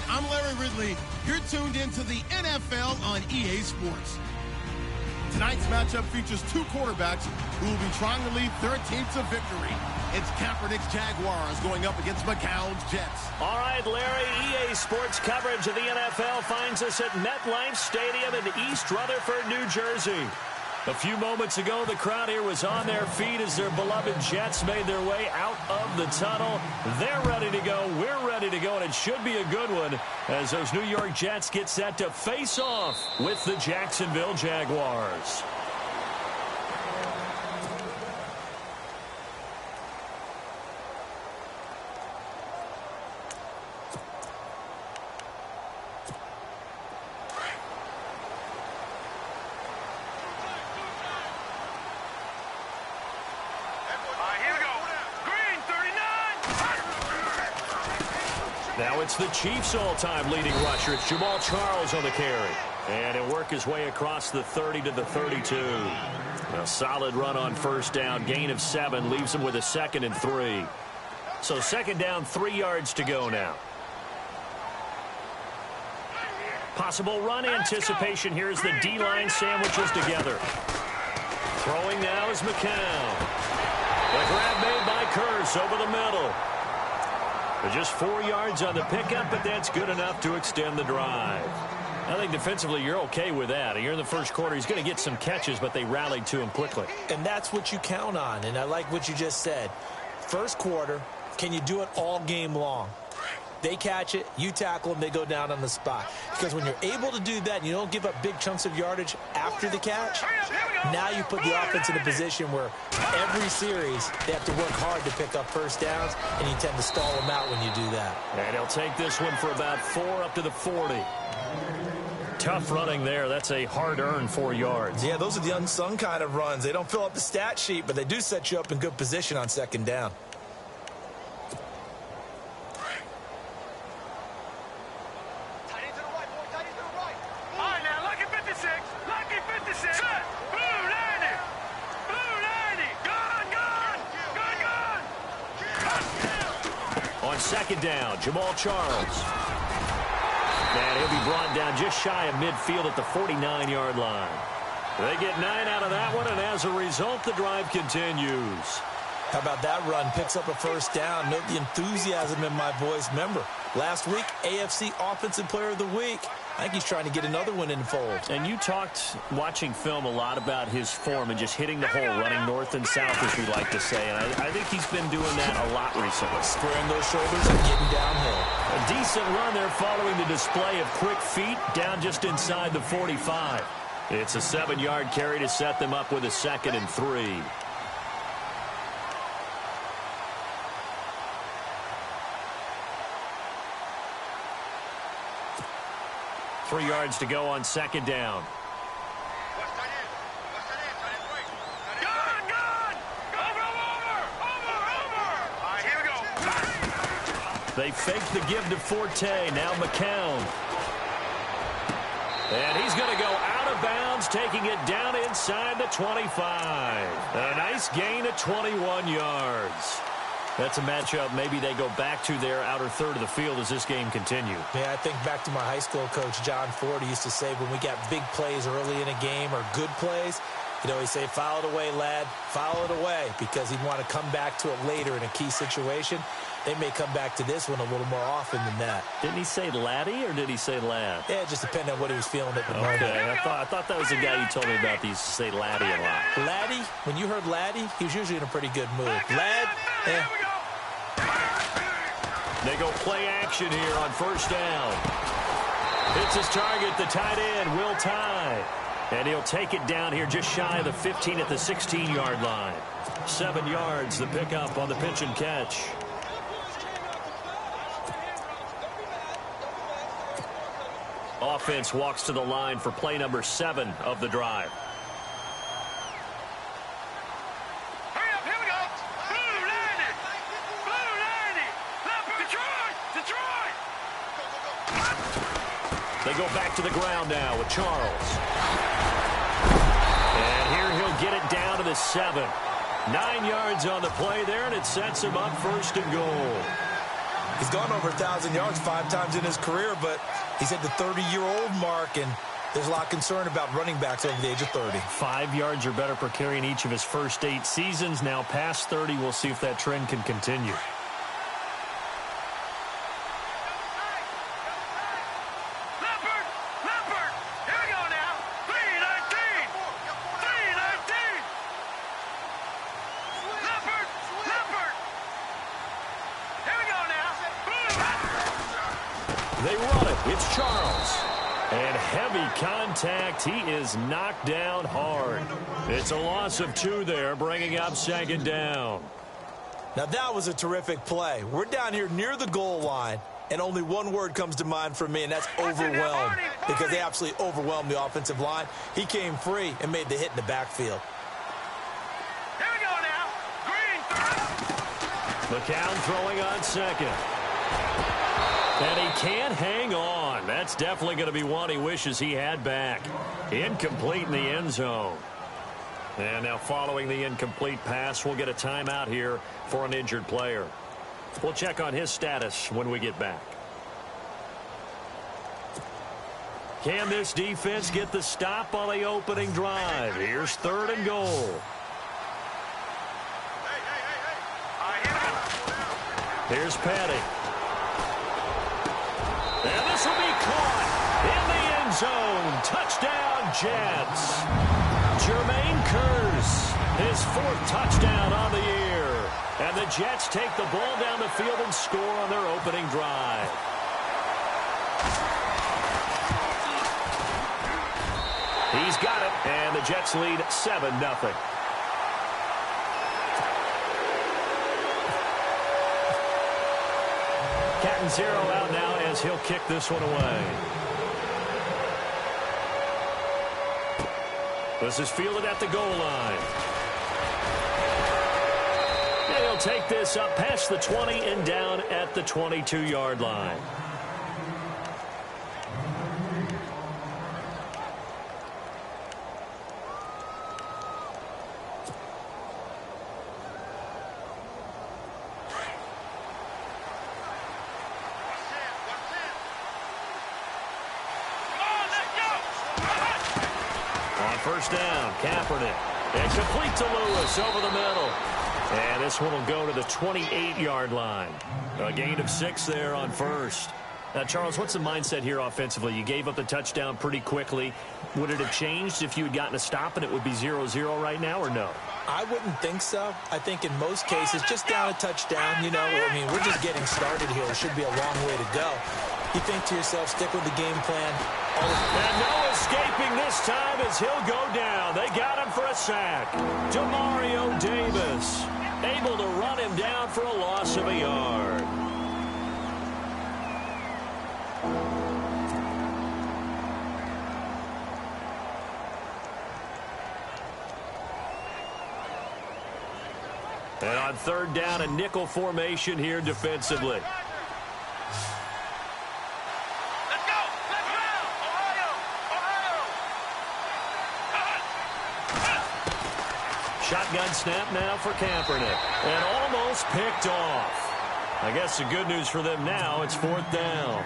I'm Larry Ridley. You're tuned into the NFL on EA Sports. Tonight's matchup features two quarterbacks who will be trying to lead their team to victory. It's Kaepernick's Jaguars going up against McCown's Jets. All right, Larry, EA Sports coverage of the NFL finds us at MetLife Stadium in East Rutherford, New Jersey. A few moments ago, the crowd here was on their feet as their beloved Jets made their way out of the tunnel. They're ready to go. We're ready to go, and it should be a good one as those New York Jets get set to face off with the Jacksonville Jaguars. Now it's the Chiefs' all-time leading rusher. It's Jamal Charles on the carry. And he'll work his way across the 30 to the 32. A solid run on first down. Gain of 7 leaves him with a 2nd and 3. So 2nd down, 3 yards to go now. Possible run anticipation here as the D-line sandwiches together. Throwing now is McCown. The grab made by Curse over the middle. Just 4 yards on the pickup, but that's good enough to extend the drive. I think defensively you're okay with that. You're in the first quarter. He's going to get some catches, but they rallied to him quickly. And that's what you count on, and I like what you just said. First quarter, can you do it all game long? They catch it, you tackle them, they go down on the spot. Because when you're able to do that and you don't give up big chunks of yardage after the catch, now you put the offense in a position where every series they have to work hard to pick up first downs, and you tend to stall them out when you do that. And he'll take this one for about 4 up to the 40. Tough running there. That's a hard-earned 4 yards. Yeah, those are the unsung kind of runs. They don't fill up the stat sheet, but they do set you up in good position on 2nd down. On 2nd down, Jamal Charles. And he'll be brought down just shy of midfield at the 49-yard line. They get 9 out of that one, and as a result, the drive continues. How about that run? Picks up a first down. Note the enthusiasm in my voice. Remember, last week, AFC Offensive Player of the Week. I think he's trying to get another one in the fold. And you talked, watching film, a lot about his form and just hitting the hole, running north and south, as we like to say. And I think he's been doing that a lot recently. Squaring those shoulders and getting downhill. A decent run there following the display of quick feet down just inside the 45. It's a 7-yard carry to set them up with a 2nd and 3. Three yards to go on 2nd down. They fake the give to Forte. Now McCown. And he's going to go out of bounds, taking it down inside the 25. A nice gain of 21 yards. That's a matchup maybe they go back to their outer third of the field as this game continues. Yeah, I think back to my high school coach, John Ford. He used to say when we got big plays early in a game or good plays, he'd always say, foul it away, lad, foul it away, because he'd want to come back to it later in a key situation. They may come back to this one a little more often than that. Didn't he say laddie or did he say lad? Yeah, it just depended on what he was feeling at the moment. Okay, I thought that was the guy you told me about. He used to say laddie a lot. Laddie, when you heard laddie, he was usually in a pretty good mood. Lad, eh. They go play action here on first down. Hits his target, the tight end, Will Tye. And he'll take it down here just shy of the 15 at the 16-yard line. 7 yards, the pickup on the pitch and catch. Offense walks to the line for play number 7 of the drive. They go back to the ground now with Charles. And here he'll get it down to the 7. 9 yards on the play there, and it sets him up 1st and goal. He's gone over 1,000 yards 5 times in his career, but he's at the 30-year-old mark, and there's a lot of concern about running backs over the age of 30. 5 yards or better per carry in each of his first 8 seasons. Now past 30, we'll see if that trend can continue. They run it. It's Charles. And heavy contact. He is knocked down hard. It's a loss of 2 there, bringing up 2nd down. Now, that was a terrific play. We're down here near the goal line, and only one word comes to mind for me, and that's overwhelmed, because they absolutely overwhelmed the offensive line. He came free and made the hit in the backfield. Here we go now. Green. McCown throwing on 2nd. And he can't hang on. That's definitely going to be one he wishes he had back. Incomplete in the end zone. And now following the incomplete pass, we'll get a timeout here for an injured player. We'll check on his status when we get back. Can this defense get the stop on the opening drive? Here's 3rd and goal. Here's Petty. And this will be caught in the end zone. Touchdown, Jets. Jermaine Kearse, his 4th touchdown on the year. And the Jets take the ball down the field and score on their opening drive. He's got it, and the Jets lead 7-0. Catanzaro out now as he'll kick this one away. This is fielded at the goal line. And he'll take this up past the 20 and down at the 22-yard line. First down, Kaepernick. And complete to Lewis over the middle. And this one will go to the 28-yard line. A gain of 6 there on first. Now, Charles, what's the mindset here offensively? You gave up the touchdown pretty quickly. Would it have changed if you had gotten a stop and it would be 0-0 right now, or no? I wouldn't think so. I think in most cases, just down a touchdown, you know, I mean, we're just getting started here. It should be a long way to go. You think to yourself, stick with the game plan. And no escaping this time as he'll go down. They got him for a sack. Demario Davis able to run him down for a loss of a yard. And on 3rd down, a nickel formation here defensively. Shotgun snap now for Kaepernick. And almost picked off. I guess the good news for them now, it's 4th down.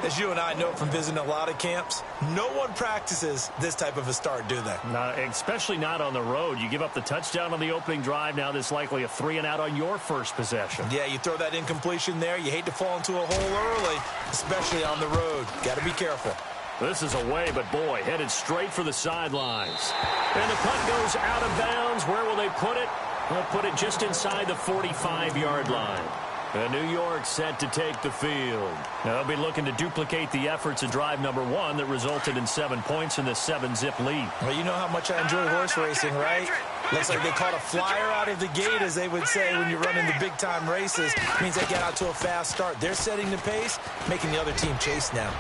As you and I know from visiting a lot of camps, no one practices this type of a start, do they? Not, especially not on the road. You give up the touchdown on the opening drive. Now there's likely a 3-and-out on your first possession. Yeah, you throw that incompletion there. You hate to fall into a hole early, especially on the road. Got to be careful. This is away, but boy, headed straight for the sidelines. And the punt goes out of bounds. Where will they put it? They'll put it just inside the 45-yard line. And New York set to take the field. Now they'll be looking to duplicate the efforts of drive number 1 that resulted in 7 points in the 7-zip lead. Well, you know how much I enjoy horse racing, right? Looks like they caught a flyer out of the gate, as they would say when you're running the big-time races. It means they get out to a fast start. They're setting the pace, making the other team chase now.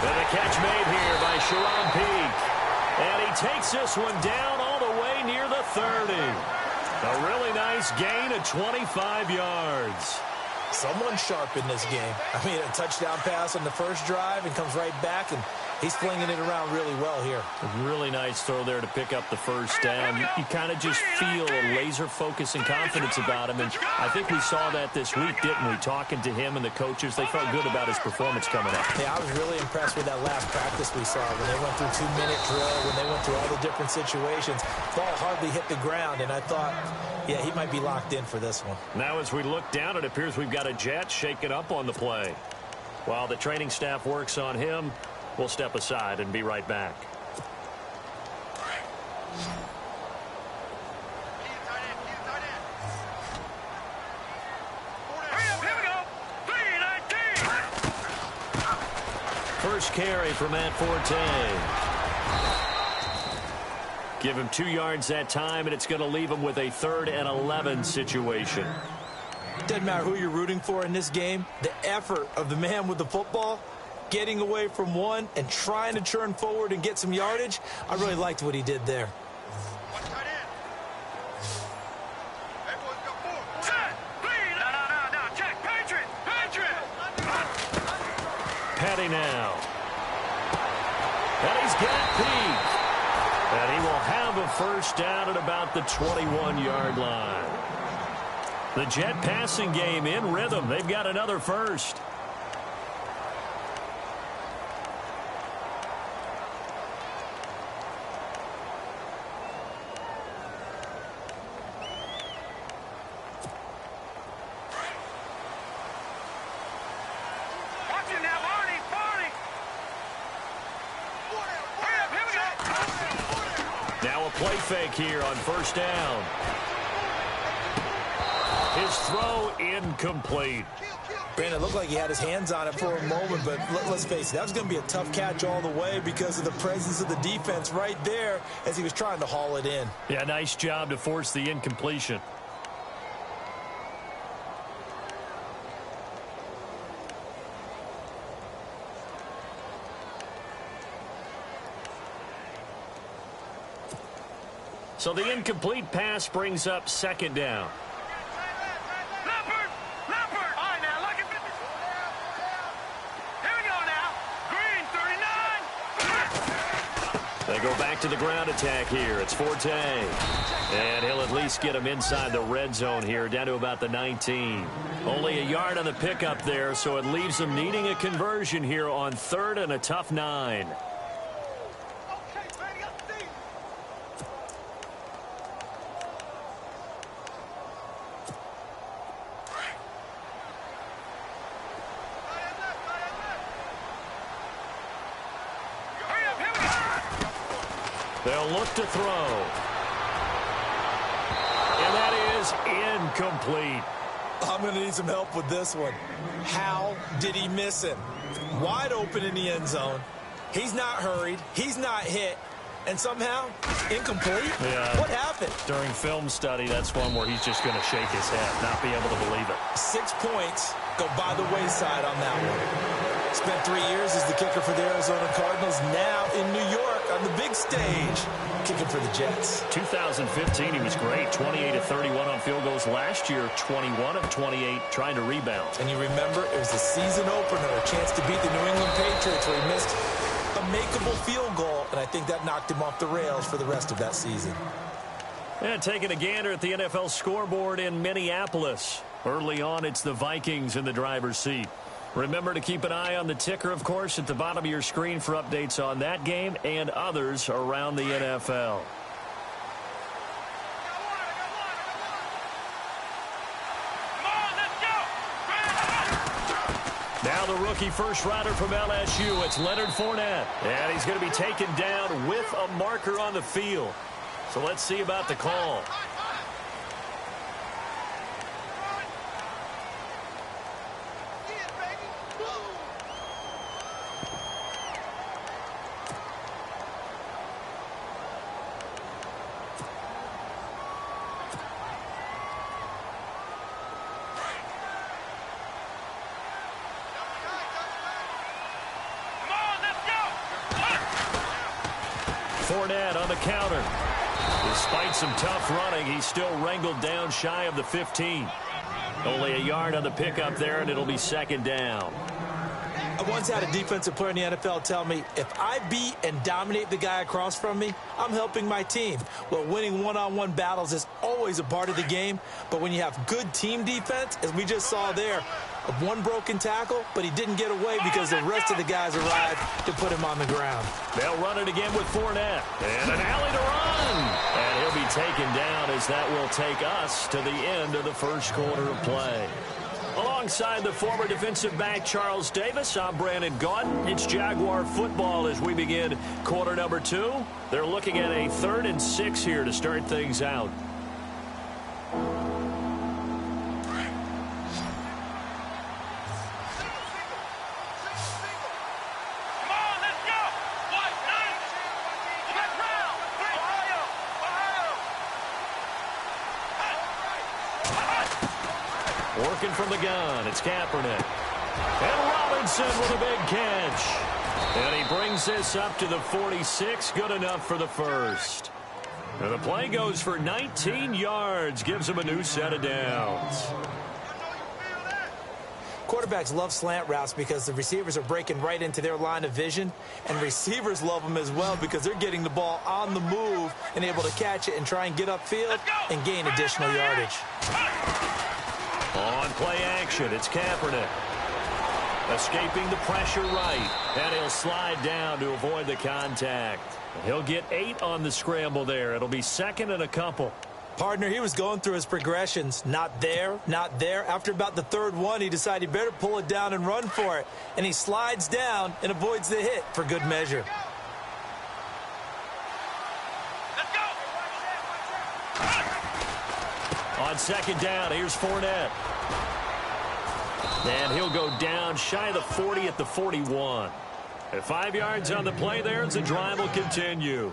And the catch made here by Sharon Peak. And he takes this one down all the way near the 30. A really nice gain of 25 yards. Someone sharp in this game. I mean, a touchdown pass on the first drive and comes right back and He's flinging it around really well here. A really nice throw there to pick up the first down. You kind of just feel a laser focus and confidence about him, and I think we saw that this week, didn't we? Talking to him and the coaches, they felt good about his performance coming up. Yeah, I was really impressed with that last practice we saw when they went through 2-minute drill, when they went through all the different situations. Ball hardly hit the ground, and I thought, yeah, he might be locked in for this one. Now as we look down, it appears we've got a Jet shaken up on the play. While the training staff works on him, we'll step aside and be right back. First carry for Matt Forte. Give him 2 yards that time, and it's going to leave him with a 3rd and 11 situation. Doesn't matter who you're rooting for in this game. The effort of the man with the football, getting away from one and trying to turn forward and get some yardage, I really liked what he did there. Petty now. And he's got Peak. And he will have a first down at about the 21-yard line. The Jet passing game in rhythm. They've got another first. Now a play fake here on first down. His throw incomplete. Brandon, it looked like he had his hands on it for a moment, but let's face it, that was going to be a tough catch all the way because of the presence of the defense right there as he was trying to haul it in. Yeah, nice job to force the incompletion. So the incomplete pass brings up second down. They go back to the ground attack here. It's Forte. And he'll at least get him inside the red zone here, down to about the 19. Only a yard on the pickup there, so it leaves him needing a conversion here on 3rd and a tough 9. They'll look to throw. And that is incomplete. I'm going to need some help with this one. How did he miss him? Wide open in the end zone. He's not hurried. He's not hit. And somehow, incomplete? Yeah. What happened? During film study, that's one where he's just going to shake his head, not be able to believe it. 6 points go by the wayside on that one. Spent 3 years as the kicker for the Arizona Cardinals. Now in New York on the big stage, kicking for the Jets. 2015, he was great. 28 of 31 on field goals. Last year, 21 of 28 trying to rebound. And you remember, it was the season opener, a chance to beat the New England Patriots where he missed a makeable field goal, and I think that knocked him off the rails for the rest of that season. And taking a gander at the NFL scoreboard in Minneapolis. Early on, it's the Vikings in the driver's seat. Remember to keep an eye on the ticker, of course, at the bottom of your screen for updates on that game and others around the NFL. Now the rookie first rounder from LSU, it's Leonard Fournette. And he's going to be taken down with a marker on the field. So let's see about the call. Fournette on the counter. Despite some tough running, he's still wrangled down shy of the 15. Only a yard on the pickup there, and it'll be second down. I once had a defensive player in the NFL tell me, if I beat and dominate the guy across from me, I'm helping my team. Well, winning one-on-one battles is always a part of the game, but when you have good team defense, as we just saw there, one broken tackle, but he didn't get away because the rest of the guys arrived to put him on the ground. They'll run it again with Fournette. And an alley to run. And he'll be taken down as that will take us to the end of the first quarter of play. Alongside the former defensive back Charles Davis, I'm Brandon Gaudin. It's Jaguar football as we begin quarter number 2. They're looking at a 3rd and 6 here to start things out. Working from the gun, it's Kaepernick. And Robinson with a big catch. And he brings this up to the 46, good enough for the first. And the play goes for 19 yards, gives him a new set of downs. Quarterbacks love slant routes because the receivers are breaking right into their line of vision, and receivers love them as well because they're getting the ball on the move and able to catch it and try and get upfield and gain additional yardage. On play action, it's Kaepernick. Escaping the pressure right. And he'll slide down to avoid the contact. He'll get 8 on the scramble there. It'll be 2nd and a couple. Partner, he was going through his progressions. Not there, not there. After about the 3rd one, he decided he better pull it down and run for it. And he slides down and avoids the hit for good measure. On 2nd down, here's Fournette. And he'll go down shy of the 40 at the 41. At 5 yards on the play there as the drive will continue.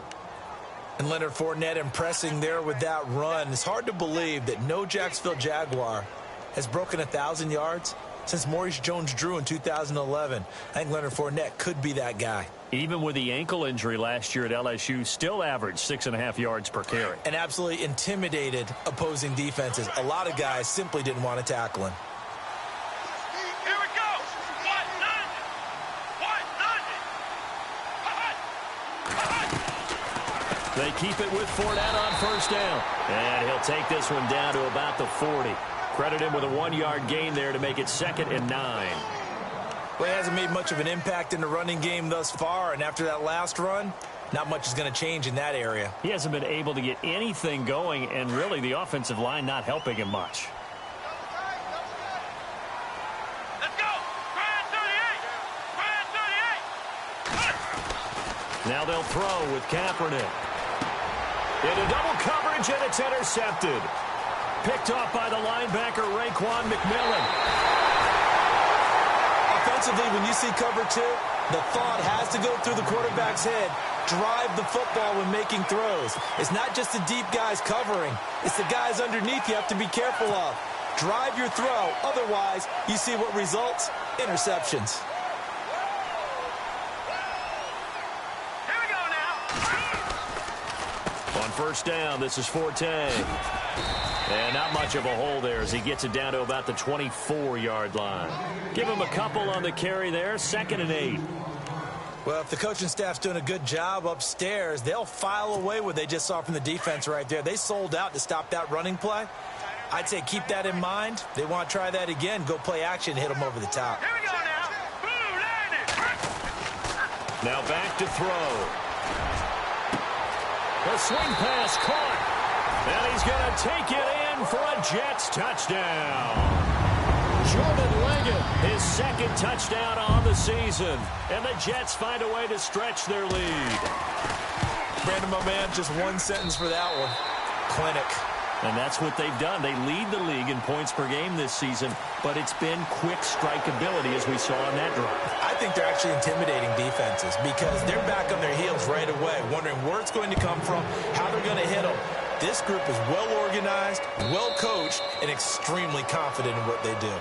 And Leonard Fournette impressing there with that run. It's hard to believe that no Jacksonville Jaguar has broken 1,000 yards since Maurice Jones-Drew in 2011. I think Leonard Fournette could be that guy. Even with the ankle injury last year at LSU, still averaged 6.5 yards per carry. And absolutely intimidated opposing defenses. A lot of guys simply didn't want to tackle him. Here we go. They keep it with Fournette on 1st down. And he'll take this one down to about the 40. Credit him with a 1-yard gain there to make it 2nd and 9. Well, he hasn't made much of an impact in the running game thus far, and after that last run, not much is going to change in that area. He hasn't been able to get anything going, and really the offensive line not helping him much. Let's go. Brand 38. Now they'll throw with Kaepernick. Into double coverage, and it's intercepted. Picked off by the linebacker, Raekwon McMillan. Offensively, when you see cover 2, the thought has to go through the quarterback's head. Drive the football when making throws. It's not just the deep guys covering. It's the guys underneath you have to be careful of. Drive your throw. Otherwise, you see what results? Interceptions. Here we go now. On 1st down, this is Forte. And not much of a hole there as he gets it down to about the 24-yard line. Give him a couple on the carry there, 2nd and 8. Well, if the coaching staff's doing a good job upstairs, they'll file away what they just saw from the defense right there. They sold out to stop that running play. I'd say keep that in mind. They want to try that again. Go play action, hit them over the top. Here we go now. Boom, landed. Now back to throw. The swing pass caught. And he's going to take it in for a Jets touchdown. Jordan Leggett, his 2nd touchdown on the season. And the Jets find a way to stretch their lead. Brandon, my man, just one sentence for that one. Clinic. And that's what they've done. They lead the league in points per game this season, but it's been quick strike ability as we saw on that drive. I think they're actually intimidating defenses because they're back on their heels right away, wondering where it's going to come from, how they're going to hit them. This group is well organized, well coached, and extremely confident in what they do.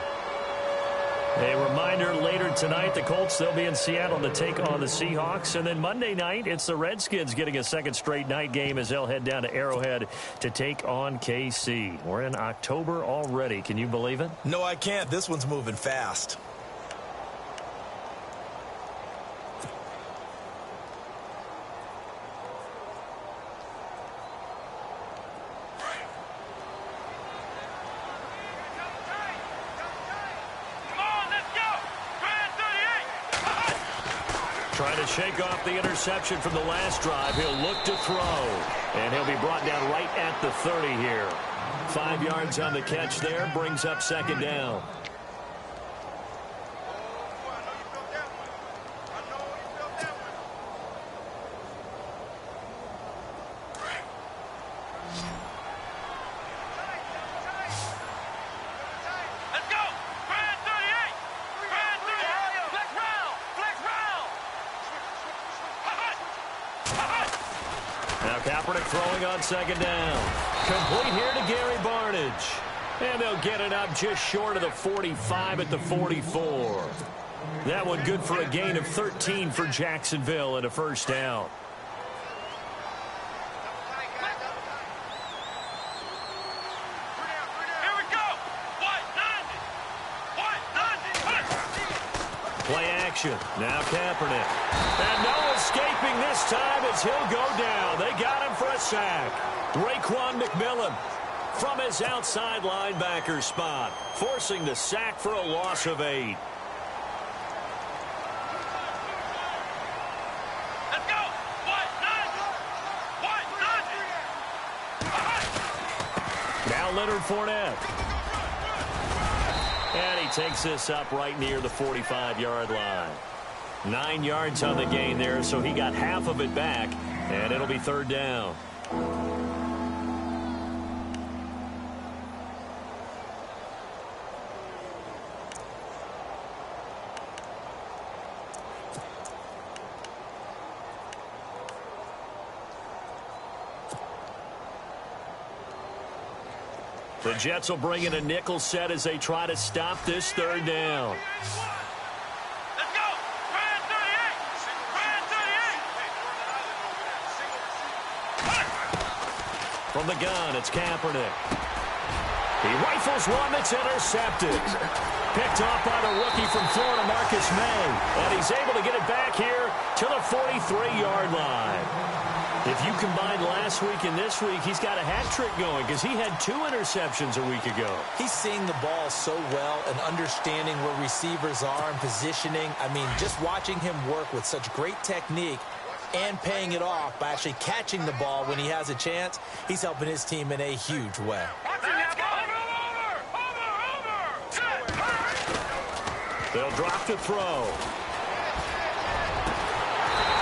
A reminder, later tonight, the Colts, they'll be in Seattle to take on the Seahawks. And then Monday night, it's the Redskins getting a 2nd straight night game as they'll head down to Arrowhead to take on KC. We're in October already. Can you believe it? No, I can't. This one's moving fast. Trying to shake off the interception from the last drive. He'll look to throw. And he'll be brought down right at the 30 here. 5 yards on the catch there. Brings up second down. Throwing on second down. Complete here to Gary Barnidge. And they'll get it up just short of the 45 at the 44. That one good for a gain of 13 for Jacksonville and a first down. Play action. Now Kaepernick. And no escaping this time as he'll go down. They got him for a sack. Raekwon McMillan from his outside linebacker spot, forcing the sack for a loss of 8. Let's go. Now Leonard Fournette. And he takes this up right near the 45-yard line. 9 yards on the gain there, so he got half of it back, and it'll be third down. The Jets will bring in a nickel set as they try to stop this third down. Let's go. Brand 38. From the gun, it's Kaepernick. He rifles one that's intercepted. Picked off by the rookie from Florida, Marcus May. And he's able to get it back here to the 43-yard line. If you combine last week and this week, he's got a hat trick going because he had 2 interceptions a week ago. He's seeing the ball so well and understanding where receivers are and positioning. I mean, just watching him work with such great technique and paying it off by actually catching the ball when he has a chance, he's helping his team in a huge way. They'll drop to throw.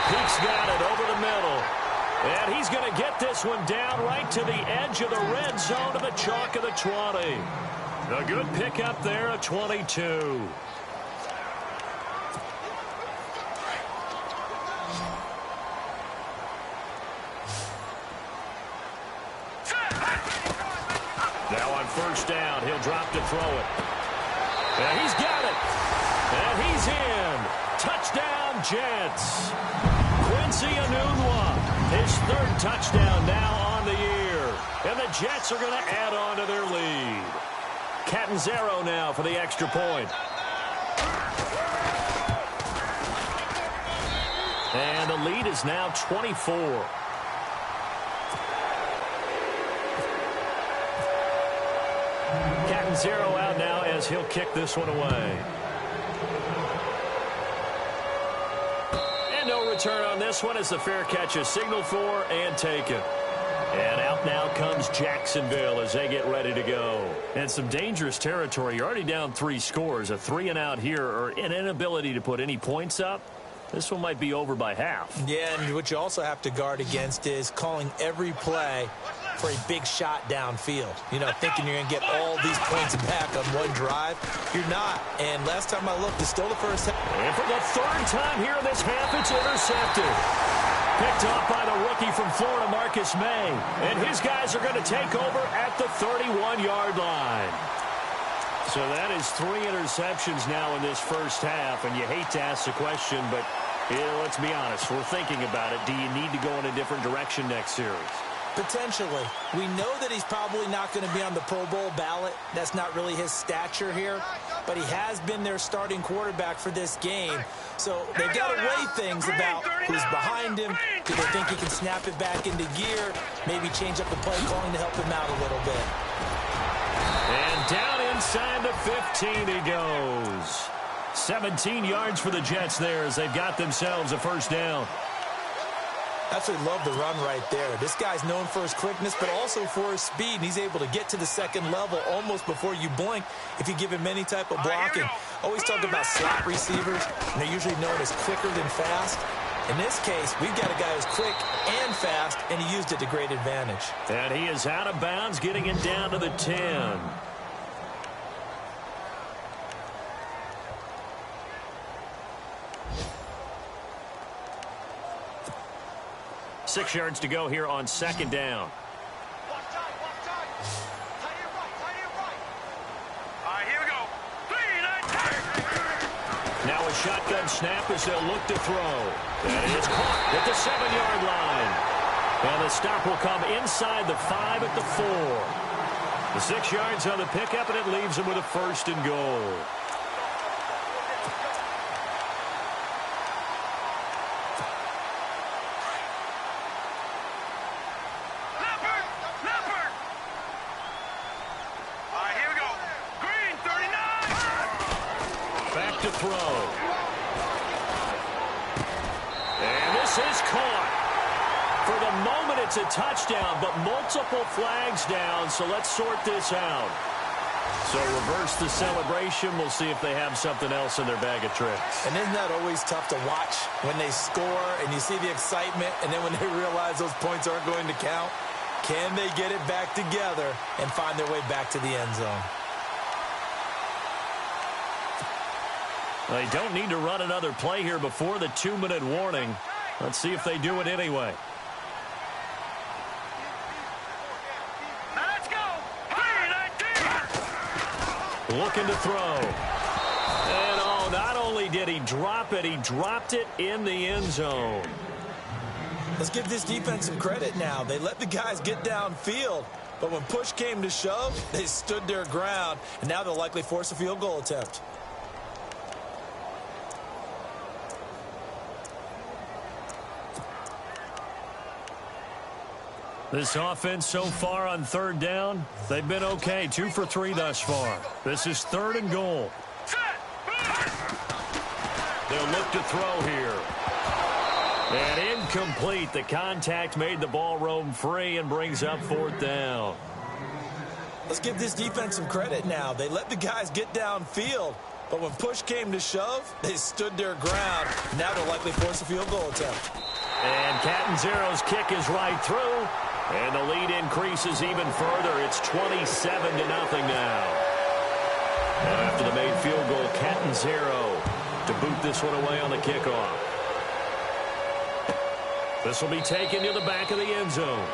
Peke's got it over the middle. And he's going to get this one down right to the edge of the red zone to the chalk of the 20. A good pickup there at 22. Now on first down, he'll drop to throw it. And he's got it. And he's in. Touchdown, Jets. Quincy Enunwa, his 3rd touchdown now on the year. And the Jets are going to add on to their lead. Catanzaro now for the extra point. And the lead is now 24. Catanzaro out now as he'll kick this one away. And no return on this one as the fair catch is signaled for and taken. And out now comes Jacksonville as they get ready to go. And some dangerous territory. You're already down 3 scores. A 3-and-out here or an inability to put any points up. This one might be over by half. Yeah, and what you also have to guard against is calling every play for a big shot downfield. You know, thinking you're going to get all these points back on one drive. You're not. And last time I looked, it's still the first half. And for the 3rd time here in this half, it's intercepted. Picked off by the rookie from Florida, Marcus May. And his guys are going to take over at the 31-yard line. So that is 3 interceptions now in this first half. And you hate to ask the question, but let's be honest. We're thinking about it. Do you need to go in a different direction next series? Potentially. We know that he's probably not going to be on the Pro Bowl ballot. That's not really his stature here. But he has been their starting quarterback for this game. So they've got to weigh things about who's behind him. Do they think he can snap it back into gear? Maybe change up the play calling to help him out a little bit. And down inside the 15 he goes. 17 yards for the Jets there as they've got themselves a first down. Absolutely love the run right there. This guy's known for his quickness, but also for his speed. And he's able to get to the second level almost before you blink if you give him any type of blocking. Always talk about slot receivers, and they're usually known as quicker than fast. In this case, we've got a guy who's quick and fast, and he used it to great advantage. And he is out of bounds, getting it down to the 10. Six yards to go here on second down. Watch time, watch time. Tight end right, tight end right. All right, here we go. 3, 9, 10. Now a shotgun snap as they'll look to throw. And it's caught at the 7-yard line. And the stop will come inside the 5 at the 4. The 6 yards on the pickup, and it leaves them with a first and goal. To throw. And this is caught. For the moment, it's a touchdown, but multiple flags down, so let's sort this out. So reverse the celebration. We'll see if they have something else in their bag of tricks. And isn't that always tough to watch when they score and you see the excitement, and then when they realize those points aren't going to count? Can they get it back together and find their way back to the end zone? They don't need to run another play here before the 2-minute warning. Let's see if they do it anyway. Let's go. 3, 19. Looking to throw. And oh, not only did he drop it, he dropped it in the end zone. Let's give this defense some credit now. They let the guys get downfield, but when push came to shove, they stood their ground, and now they'll likely force a field goal attempt. This offense so far on third down, they've been okay. 2 for 3 thus far. This is 3rd and goal. They'll look to throw here. And incomplete. The contact made the ball roam free and brings up 4th down. Let's give this defense some credit now. They let the guys get downfield, but when push came to shove, they stood their ground. Now they'll likely force a field goal attempt. And Catanzaro's kick is right through. And the lead increases even further. It's 27-0 now. After the made field goal, Catanzaro to boot this one away on the kickoff. This will be taken to the back of the end zone.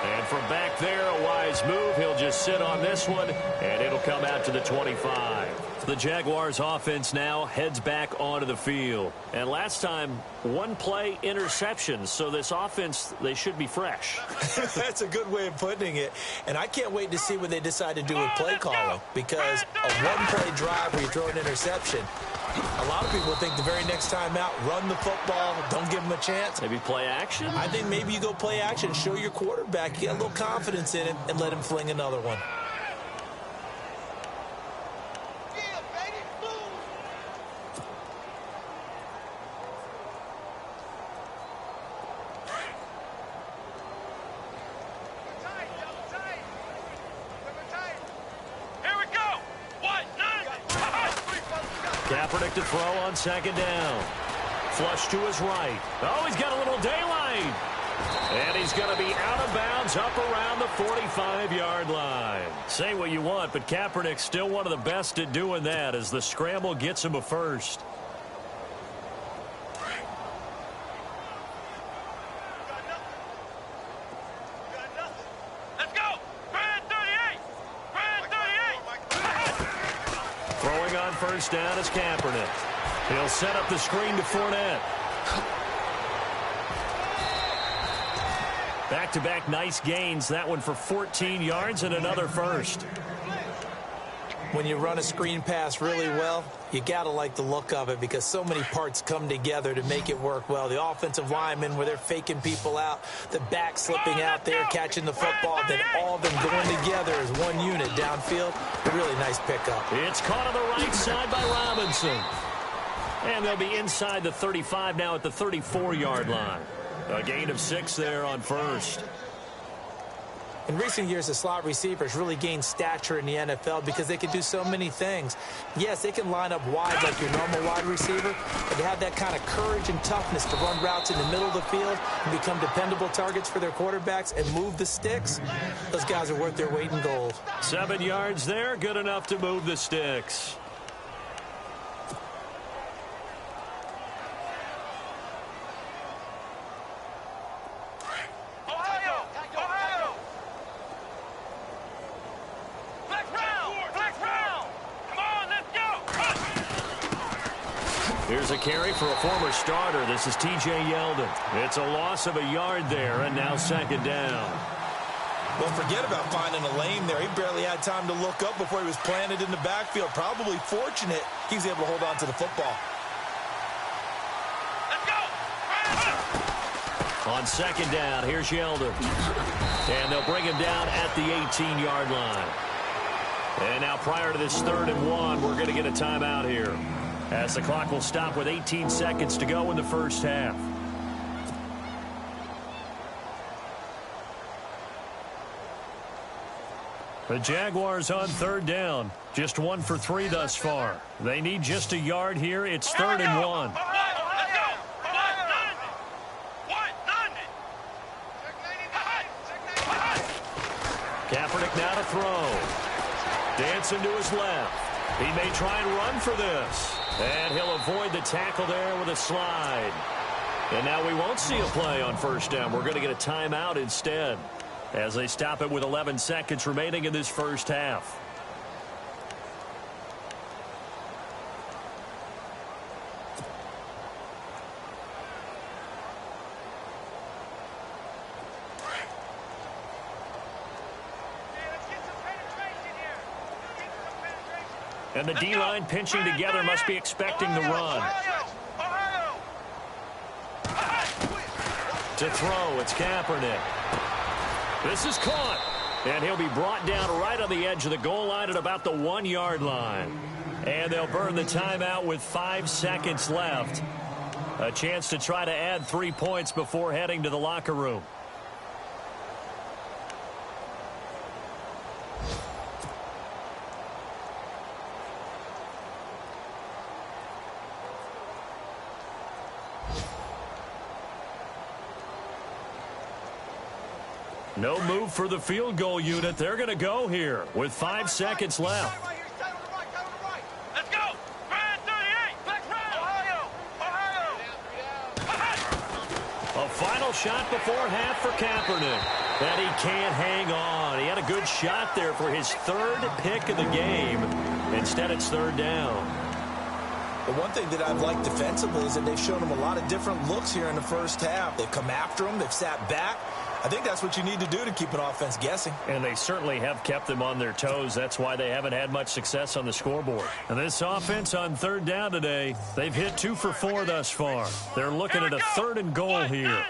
And from back there, a wise move. He'll just sit on this one, and it'll come out to the 25. The Jaguars offense now heads back onto the field. And last time, 1 play interception. So this offense, they should be fresh. That's a good way of putting it. And I can't wait to see what they decide to do with play calling. Because a 1-play drive where you throw an interception, a lot of people think the very next time out, run the football, don't give them a chance. Maybe play action? I think maybe you go play action, show your quarterback, get a little confidence in him, and let him fling another one. Kaepernick to throw on second down. Flush to his right. Oh, he's got a little daylight. And he's going to be out of bounds up around the 45-yard line. Say what you want, but Kaepernick's still one of the best at doing that as the scramble gets him a first. Let's go. Brand 38. Brand 38. Throwing on first down is Kaepernick. He'll set up the screen to Fournette. Back-to-back nice gains. That one for 14 yards and another first. When you run a screen pass really well, you got to like the look of it because so many parts come together to make it work well. The offensive linemen where they're faking people out, the back slipping out there, catching the football, then all of them going together as one unit downfield. A really nice pickup. It's caught on the right side by Robinson. And they'll be inside the 35 now at the 34-yard line. A gain of 6 there on first. In recent years, the slot receivers really gained stature in the NFL because they can do so many things. Yes, they can line up wide like your normal wide receiver, but to have that kind of courage and toughness to run routes in the middle of the field and become dependable targets for their quarterbacks and move the sticks, those guys are worth their weight in gold. 7 yards there, good enough to move the sticks. Here's a carry for a former starter. This is T.J. Yeldon. It's a loss of a yard there, and now second down. Well, forget about finding a lane there. He barely had time to look up before he was planted in the backfield. Probably fortunate he was able to hold on to the football. Let's go! On second down, here's Yeldon. And they'll bring him down at the 18-yard line. And now prior to this 3rd and 1, we're going to get a timeout here, as the clock will stop with 18 seconds to go in the first half. The Jaguars on 3rd down. Just 1 for 3 thus far. They need just a yard here. It's 3rd and 1. Kaepernick now to throw. Dancing to his left. He may try and run for this. And he'll avoid the tackle there with a slide. And now we won't see a play on first down. We're going to get a timeout instead, as they stop it with 11 seconds remaining in this first half. And the D-line pinching together must be expecting the run. To throw, it's Kaepernick. This is caught. And he'll be brought down right on the edge of the goal line at about the 1-yard line. And they'll burn the timeout with 5 seconds left. A chance to try to add 3 points before heading to the locker room. No move for the field goal unit. They're going to go here with 5 seconds left. Let's go! Brad 38! Back round! Ohio! A final shot before half for Kaepernick. And he can't hang on. He had a good shot there for his 3rd pick of the game. Instead, it's 3rd down. The one thing that I've liked defensively is that they've shown him a lot of different looks here in the first half. They've come after him. They've sat back. I think that's what you need to do to keep an offense guessing. And they certainly have kept them on their toes. That's why they haven't had much success on the scoreboard. And this offense on 3rd down today, they've hit 2 for 4 thus far. They're looking at a 3rd and goal here.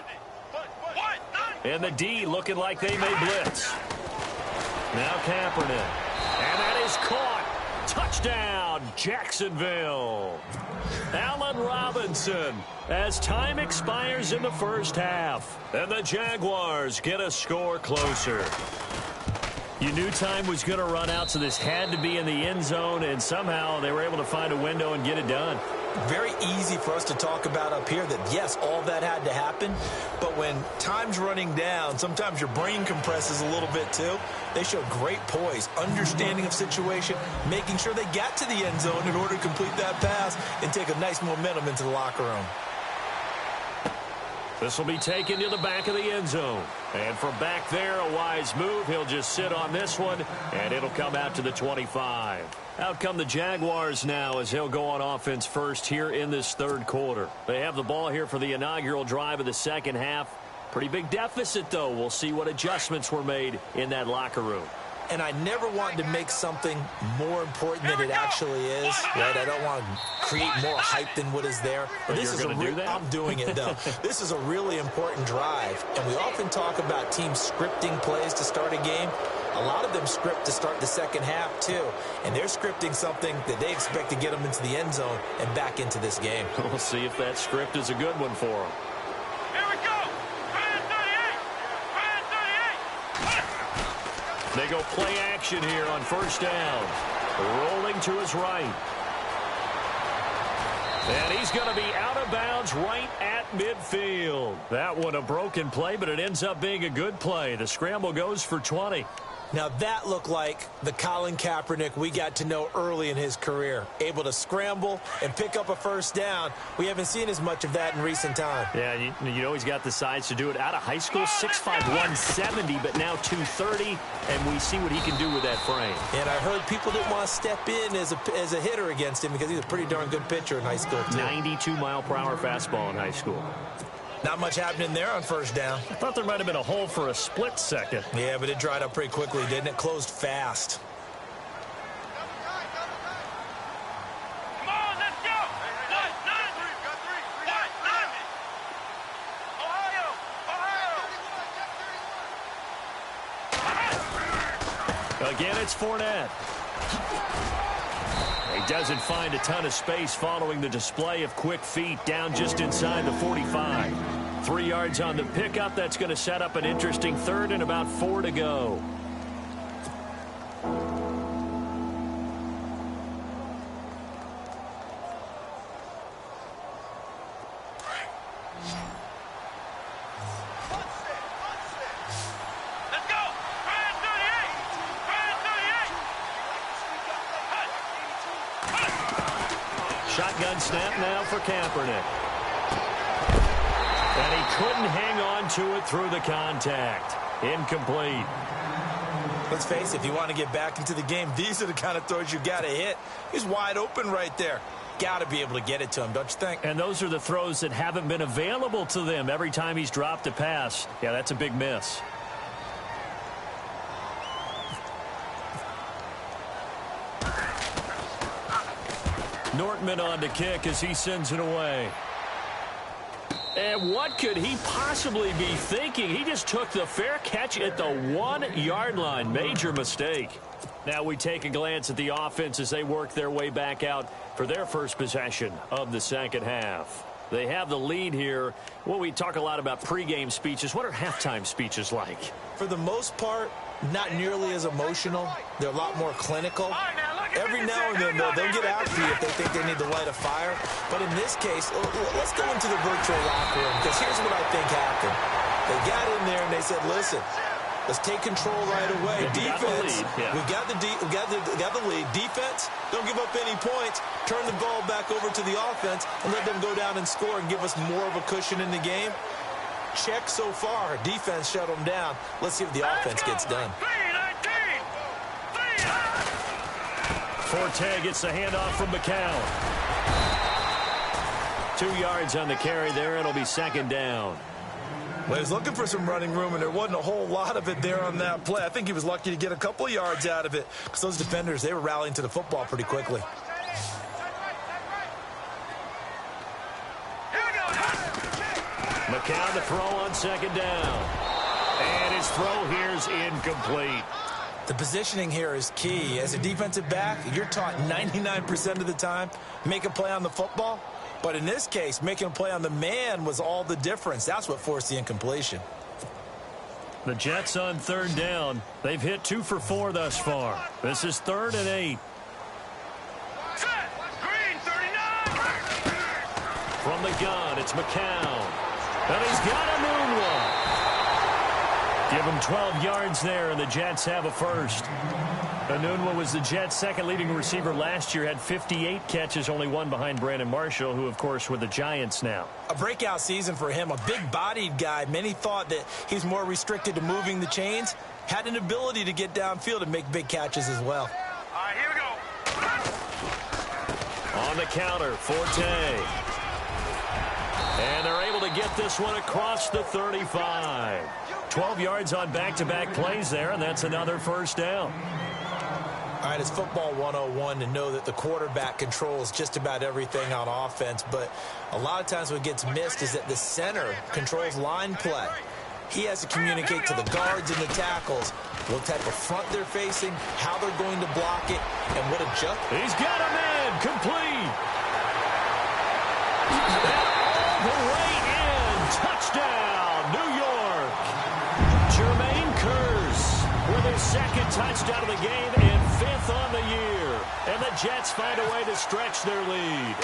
And the D looking like they may blitz. Now Kaepernick. And that is caught. Touchdown, Jacksonville. Allen Robinson, as time expires in the first half. And the Jaguars get a score closer. You knew time was going to run out, so this had to be in the end zone, and somehow they were able to find a window and get it done. Very easy for us to talk about up here that, yes, all that had to happen, but when time's running down, sometimes your brain compresses a little bit too. They showed great poise, understanding of situation, making sure they got to the end zone in order to complete that pass and take a nice momentum into the locker room. This will be taken to the back of the end zone. And from back there, a wise move. He'll just sit on this one, and it'll come out to the 25. Out come the Jaguars now as he'll go on offense first here in this 3rd quarter. They have the ball here for the inaugural drive of the second half. Pretty big deficit, though. We'll see what adjustments were made in that locker room. And I never want to make something more important than it actually is, right? I don't want to create more hype than what is there. But this you're going to do that? I'm doing it, though. This is a really important drive, and we often talk about teams scripting plays to start a game. A lot of them script to start the second half, too. And they're scripting something that they expect to get them into the end zone and back into this game. We'll see if that script is a good one for them. Here we go. Fan 38. They go play action here on first down. Rolling to his right. And he's going to be out of bounds right at midfield. That one a broken play, but it ends up being a good play. The scramble goes for 20. Now that looked like the Colin Kaepernick we got to know early in his career. Able to scramble and pick up a first down. We haven't seen as much of that in recent time. Yeah, you know he's got the size to do it. Out of high school, 6'5", 170, but now 230, and we see what he can do with that frame. And I heard people didn't want to step in as a hitter against him because he's a pretty darn good pitcher in high school, too. 92-mile-per-hour fastball in high school. Not much happening there on first down. I thought there might have been a hole for a split second. Yeah, but it dried up pretty quickly, didn't it? Closed fast. Come on, let's go. Ohio. Again, it's Fournette. He doesn't find a ton of space following the display of quick feet down just inside the 45. 3 yards on the pickup. That's going to set up an interesting third and about 4 to go. Let's go. Fan 38. Shotgun snap now for Kaepernick. And he couldn't hang on to it through the contact. Incomplete. Let's face it, if you want to get back into the game, these are the kind of throws you got to hit. He's wide open right there. Got to be able to get it to him, don't you think? And those are the throws that haven't been available to them every time he's dropped a pass. Yeah, that's a big miss. Nortman on to kick as he sends it away. And what could he possibly be thinking? He just took the fair catch at the 1-yard line. Major mistake. Now we take a glance at the offense as they work their way back out for their first possession of the second half. They have the lead here. Well, we talk a lot about pregame speeches. What are halftime speeches like? For the most part, not nearly as emotional. They're a lot more clinical. Every now and then, they'll get after you if they think they need to light a fire. But in this case, let's go into the virtual locker room, because here's what I think happened. They got in there and they said, listen, let's take control right away. Defense, we got the lead. Defense, don't give up any points. Turn the ball back over to the offense and let them go down and score and give us more of a cushion in the game. Check so far. Defense shut them down. Let's see if the offense gets done. Forte gets the handoff from McCown. 2 yards on the carry there. It'll be second down. Well, he was looking for some running room, and there wasn't a whole lot of it there on that play. I think he was lucky to get a couple of yards out of it because those defenders, they were rallying to the football pretty quickly. McCown to throw on second down. And his throw here is incomplete. The positioning here is key. As a defensive back, you're taught 99% of the time, make a play on the football. But in this case, making a play on the man was all the difference. That's what forced the incompletion. The Jets on third down. They've hit 2 for 4 thus far. This is 3rd and 8. Green 39. From the gun, it's McCown. And he's got a new one. Give him 12 yards there, and the Jets have a first. Anunwa was the Jets' second leading receiver last year, had 58 catches, only one behind Brandon Marshall, who, of course, with the Giants now. A breakout season for him, a big-bodied guy. Many thought that he's more restricted to moving the chains. Had an ability to get downfield and make big catches as well. All right, here we go. On the counter, Forte. And they're able to get this one across the 35. 12 yards on back-to-back plays there, and that's another first down. All right, it's football 101 to know that the quarterback controls just about everything on offense, but a lot of times what gets missed is that the center controls line play. He has to communicate to the guards and the tackles what type of front they're facing, how they're going to block it, and what adjust. He's got him in. Complete. All the way in. Touchdown, New York. Jermaine Kearse with his second touchdown of the game and 5th on the year. And the Jets find a way to stretch their lead.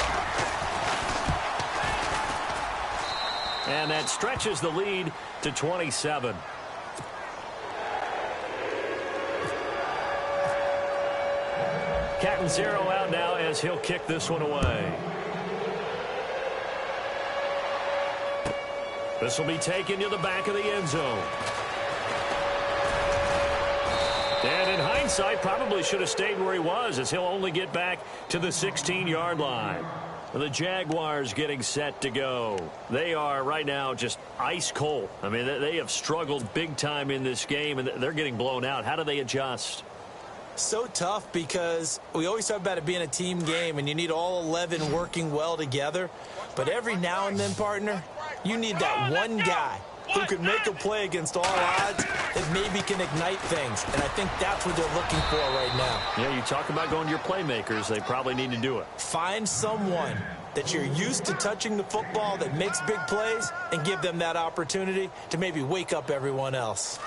And that stretches the lead to 27. Catanzaro out now as he'll kick this one away. This will be taken to the back of the end zone. And in hindsight, probably should have stayed where he was, as he'll only get back to the 16-yard line. The Jaguars getting set to go. They are right now just ice cold. I mean, they have struggled big time in this game, and they're getting blown out. How do they adjust? So tough, because we always talk about it being a team game, and you need all 11 working well together. But every now and then, partner, you need that one guy who can make a play against all odds that maybe can ignite things. And I think that's what they're looking for right now. Yeah, you talk about going to your playmakers. They probably need to do it. Find someone that you're used to touching the football that makes big plays and give them that opportunity to maybe wake up everyone else.